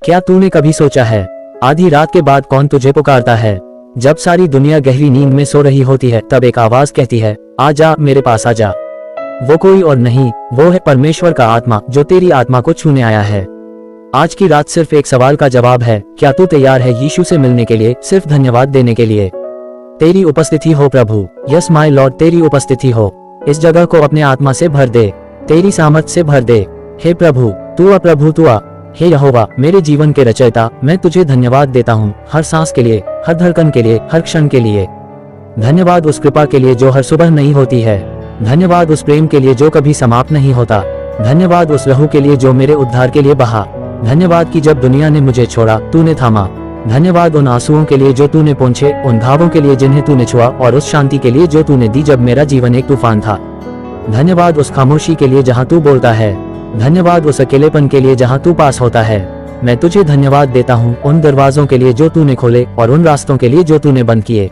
क्या तूने कभी सोचा है, आधी रात के बाद कौन तुझे पुकारता है? जब सारी दुनिया गहरी नींद में सो रही होती है, तब एक आवाज कहती है, आ जा, मेरे पास आ जा। वो कोई और नहीं, वो है परमेश्वर का आत्मा, जो तेरी आत्मा को छूने आया है। आज की रात सिर्फ एक सवाल का जवाब है, क्या तू तैयार है यीशु से मिलने के लिए, सिर्फ धन्यवाद देने के लिए? तेरी उपस्थिति हो प्रभु, यस माय लॉर्ड, तेरी उपस्थिति हो। इस जगह को अपने आत्मा से भर दे, तेरी सामर्थ से भर दे। हे प्रभु तू आ, प्रभु तू आ। हे यहोवा, मेरे जीवन के रचयिता, मैं तुझे धन्यवाद देता हूँ, हर सांस के लिए, हर धड़कन के लिए, हर क्षण के लिए। धन्यवाद उस कृपा के लिए जो हर सुबह नहीं होती है। धन्यवाद उस प्रेम के लिए जो कभी समाप्त नहीं होता। धन्यवाद उस लहू के लिए जो मेरे उद्धार के लिए बहा। धन्यवाद कि जब दुनिया ने मुझे छोड़ा, तूने थामा। धन्यवाद उन आंसुओं के लिए जो तूने पोंछे, उन घावों के लिए जिन्हें तूने छुआ, और उस शांति के लिए जो तूने दी जब मेरा जीवन एक तूफान था। धन्यवाद उस खामोशी के लिए जहाँ तू बोलता है। धन्यवाद उस अकेलेपन के लिए जहाँ तू पास होता है। मैं तुझे धन्यवाद देता हूँ उन दरवाजों के लिए जो तूने खोले, और उन रास्तों के लिए जो तूने बंद किए।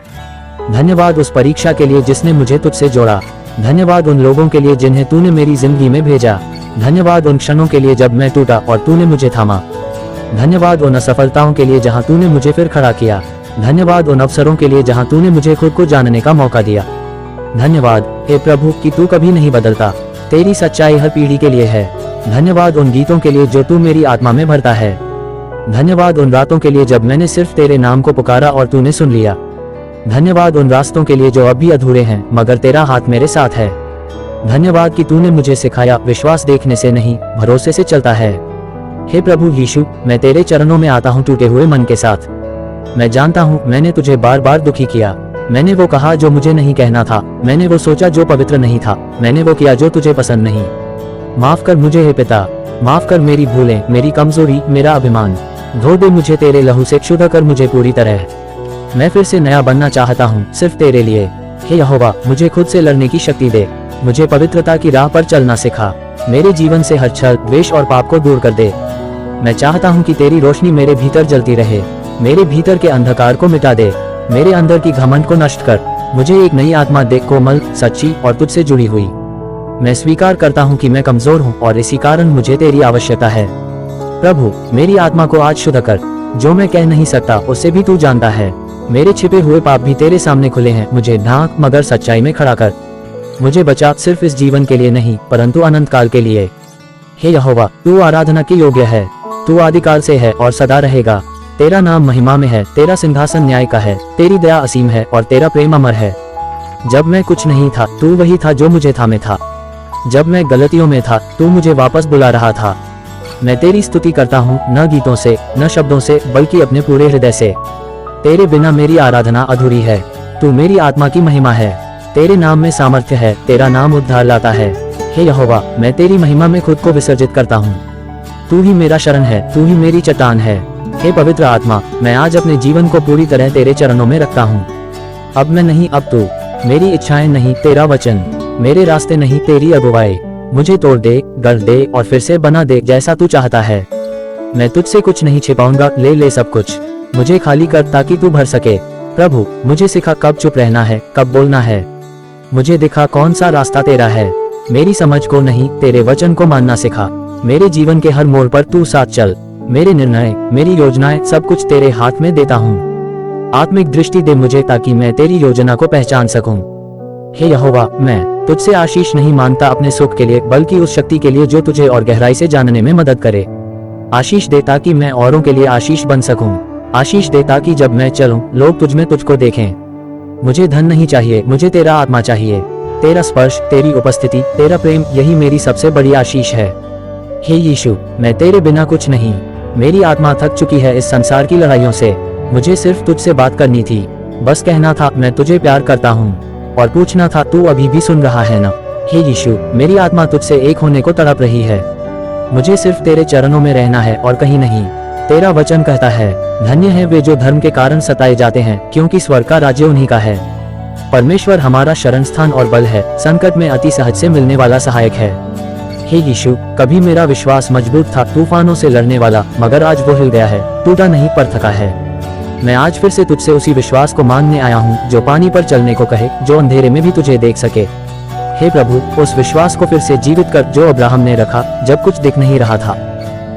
धन्यवाद उस परीक्षा के लिए जिसने मुझे तुझसे जोड़ा। धन्यवाद उन लोगों के लिए जिन्हें तूने मेरी जिंदगी में भेजा। धन्यवाद उन क्षणों के लिए जब मैं टूटा और तूने मुझे थामा। धन्यवाद उन असफलताओं के लिए जहाँ तूने मुझे फिर खड़ा किया। धन्यवाद उन अवसरों के लिए जहाँ तूने मुझे खुद को जानने का मौका दिया। धन्यवाद हे प्रभु कि तू कभी नहीं बदलता, तेरी सच्चाई हर पीढ़ी के लिए है। धन्यवाद उन गीतों के लिए जो तू मेरी आत्मा में भरता है। धन्यवाद उन रातों के लिए जब मैंने सिर्फ तेरे नाम को पुकारा और तूने सुन लिया। धन्यवाद उन रास्तों के लिए जो अब भी अधूरे हैं, मगर तेरा हाथ मेरे साथ है। धन्यवाद कि तूने मुझे सिखाया, विश्वास देखने से नहीं, भरोसे से चलता है। हे प्रभु यीशु, मैं तेरे चरणों में आता हूँ टूटे हुए मन के साथ। मैं जानता हूँ मैंने तुझे बार बार दुखी किया। मैंने वो कहा जो मुझे नहीं कहना था। मैंने वो सोचा जो पवित्र नहीं था। मैंने वो किया जो तुझे पसंद नहीं। माफ कर मुझे हे पिता, माफ कर मेरी भूलें, मेरी कमजोरी, मेरा अभिमान। धो दे मुझे तेरे लहू से, शुद्ध कर मुझे पूरी तरह। मैं फिर से नया बनना चाहता हूँ सिर्फ तेरे लिए। हे यहोवा, मुझे खुद से लड़ने की शक्ति दे। मुझे पवित्रता की राह पर चलना सिखा। मेरे जीवन से हर छल, द्वेष और पाप को दूर कर दे। मैं चाहता हूँ कि तेरी रोशनी मेरे भीतर जलती रहे। मेरे भीतर के अंधकार को मिटा दे। मेरे अंदर की घमंड को नष्ट कर। मुझे एक नई आत्मा दे, कोमल, सच्ची और तुझसे जुड़ी हुई। मैं स्वीकार करता हूँ कि मैं कमजोर हूँ और इसी कारण मुझे तेरी आवश्यकता है। प्रभु मेरी आत्मा को आज शुद्ध कर। जो मैं कह नहीं सकता उसे भी तू जानता है। मेरे छिपे हुए पाप भी तेरे सामने खुले हैं। मुझे ढांक, मगर सच्चाई में खड़ा कर। मुझे बचा, सिर्फ इस जीवन के लिए नहीं, परंतु अनंत काल के लिए। हे यहोवा, तू आराधना के योग्य है। तू आदिकाल से है और सदा रहेगा। तेरा नाम महिमा में है, तेरा सिंहासन न्याय का है, तेरी दया असीम है और तेरा प्रेम अमर है। जब मैं कुछ नहीं था, तू वही था जो मुझे थामे था। जब मैं गलतियों में था, तू मुझे वापस बुला रहा था। मैं तेरी स्तुति करता हूँ, न गीतों से, न शब्दों से, बल्कि अपने पूरे हृदय से। तेरे बिना मेरी आराधना अधूरी है। तू मेरी आत्मा की महिमा है। तेरे नाम में सामर्थ्य है, तेरा नाम उद्धार लाता है। हे यहोवा, मैं तेरी महिमा में खुद को विसर्जित करता हूँ। तू ही मेरा शरण है, तू ही मेरी चट्टान है। हे पवित्र आत्मा, मैं आज अपने जीवन को पूरी तरह तेरे चरणों में रखता हूँ। अब मैं नहीं, अब तू। मेरी इच्छाएं नहीं, तेरा वचन। मेरे रास्ते नहीं, तेरी अगुवाई। मुझे तोड़ दे, गढ़ दे और फिर से बना दे जैसा तू चाहता है। मैं तुझसे कुछ नहीं छिपाऊंगा, ले ले सब कुछ। मुझे खाली कर ताकि तू भर सके। प्रभु मुझे सिखा कब चुप रहना है, कब बोलना है। मुझे दिखा कौन सा रास्ता तेरा है। मेरी समझ को नहीं, तेरे वचन को मानना सिखा। मेरे जीवन के हर मोड़ पर तू साथ चल। मेरे निर्णय, मेरी योजनाएं, सब कुछ तेरे हाथ में देता हूँ। आत्मिक दृष्टि दे मुझे ताकि मैं तेरी योजना को पहचान सकूं। हे यहोवा, मैं तुझसे आशीष नहीं मांगता अपने सुख के लिए, बल्कि उस शक्ति के लिए जो तुझे और गहराई से जानने में मदद करे। आशीष दे ताकि मैं औरों के लिए आशीष बन सकूं। आशीष दे ताकि जब मैं चलूं, लोग तुझ में तुझको देखें। मुझे धन नहीं चाहिए, मुझे तेरा आत्मा चाहिए। तेरा स्पर्श, तेरी उपस्थिति, तेरा प्रेम, यही मेरी सबसे बड़ी आशीष है। हे यीशु, मैं तेरे बिना कुछ नहीं। मेरी आत्मा थक चुकी है इस संसार की लड़ाइयों से। मुझे सिर्फ तुझसे बात करनी थी। बस कहना था मैं तुझे प्यार करता हूँ, और पूछना था तू अभी भी सुन रहा है ना। हे यीशु, मेरी आत्मा तुझसे एक होने को तड़प रही है। मुझे सिर्फ तेरे चरणों में रहना है और कहीं नहीं। तेरा वचन कहता है, धन्य है वे जो धर्म के कारण सताए जाते हैं, क्योंकि स्वर्ग का राज्य उन्हीं का है। परमेश्वर हमारा शरण स्थान और बल है, संकट में अति सहज से मिलने वाला सहायक है। हे यीशु, कभी मेरा विश्वास मजबूत था, तूफानों से लड़ने वाला, मगर आज वो हिल गया है, टूटा नहीं पर थका है। मैं आज फिर से तुझसे उसी विश्वास को मांगने आया हूँ जो पानी पर चलने को कहे, जो अंधेरे में भी तुझे देख सके। हे प्रभु, उस विश्वास को फिर से जीवित कर जो अब्राहम ने रखा जब कुछ दिख नहीं रहा था।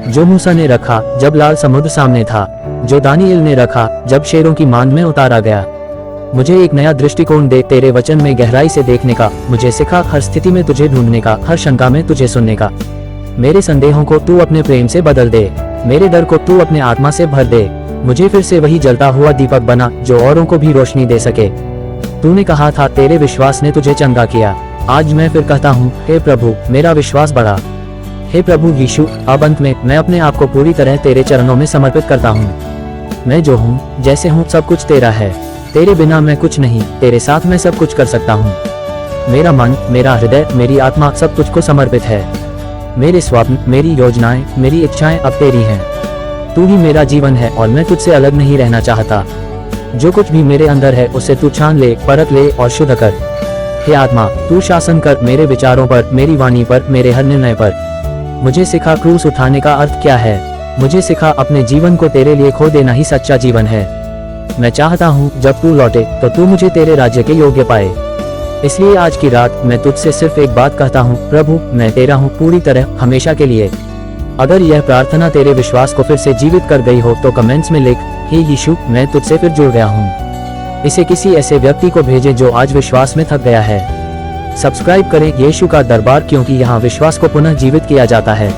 जो मूसा ने रखा जब लाल समुद्र सामने था, जो दानिएल ने रखा जब शेरों की मांद में उतारा गया। मुझे एक नया दृष्टिकोण दे, तेरे वचन में गहराई से देखने का। मुझे सिखा हर स्थिति में तुझे ढूंढने का, हर शंका में तुझे सुनने का। मेरे संदेहों को तू अपने प्रेम से बदल दे, मेरे डर को तू अपने आत्मा से भर दे। मुझे फिर से वही जलता हुआ दीपक बना जो औरों को भी रोशनी दे सके। तूने कहा था तेरे विश्वास ने तुझे चंगा किया। आज मैं फिर कहता हूँ, हे प्रभु मेरा विश्वास बढ़ा। हे प्रभु यीशु, अब अंत में मैं अपने आप को पूरी तरह तेरे चरणों में समर्पित करता हूँ। मैं जो हूँ जैसे हूँ सब कुछ तेरा है। तेरे बिना मैं कुछ नहीं, तेरे साथ मैं सब कुछ कर सकता हूँ। मेरा मन, मेरा हृदय, मेरी आत्मा सब तुझको समर्पित है। मेरे स्वप्न, मेरी योजनाएं, मेरी इच्छाएं अब तेरी हैं। तू ही मेरा जीवन है और मैं तुझसे अलग नहीं रहना चाहता। जो कुछ भी मेरे अंदर है उसे तू छान ले, परख ले और शुद्ध कर। हे आत्मा, तू शासन कर मेरे विचारों पर, मेरी वाणी पर, मेरे हर निर्णय पर। मुझे सिखा क्रूस उठाने का अर्थ क्या है। मुझे सिखा अपने जीवन को तेरे लिए खो देना ही सच्चा जीवन है। मैं चाहता हूँ जब तू लौटे तो तू मुझे तेरे राज्य के योग्य पाए। इसलिए आज की रात मैं तुझसे सिर्फ एक बात कहता हूँ, प्रभु मैं तेरा हूँ पूरी तरह, हमेशा के लिए। अगर यह प्रार्थना तेरे विश्वास को फिर से जीवित कर गई हो तो कमेंट्स में लिख, हे यीशु मैं तुझसे फिर जुड़ गया हूँ। इसे किसी ऐसे व्यक्ति को भेजें जो आज विश्वास में थक गया है। सब्सक्राइब करें यीशु का दरबार, क्योंकि यहाँ विश्वास को पुनः जीवित किया जाता है।